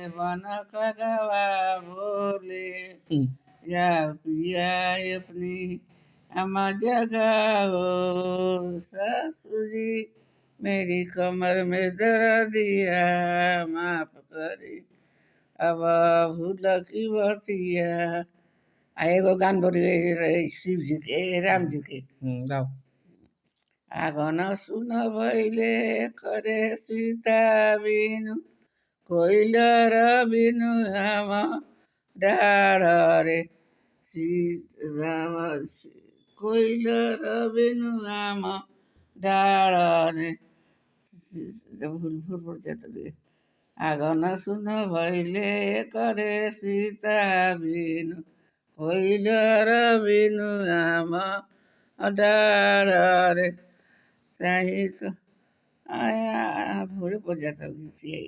One खगवा बोले या पिया अपनी अम्मा जगाओ। सासू जी मेरी कमर में दर्द दिया माफ करी अब भूल की बतिया। एगो गान बोलिए शिव जी के राम जी के। गाओ। आगन सुन भैले करे सीता बिनु कोइलर बिनु हम डाँड रे राम कोइलर बिनु हम डाँड रे भूल भूल पड़ जाता है। आगन सुन भैले करे सीता बिनु कोइलर बिनु हम डाँड रे चाहिए तो आया भूल पड़ जाता है।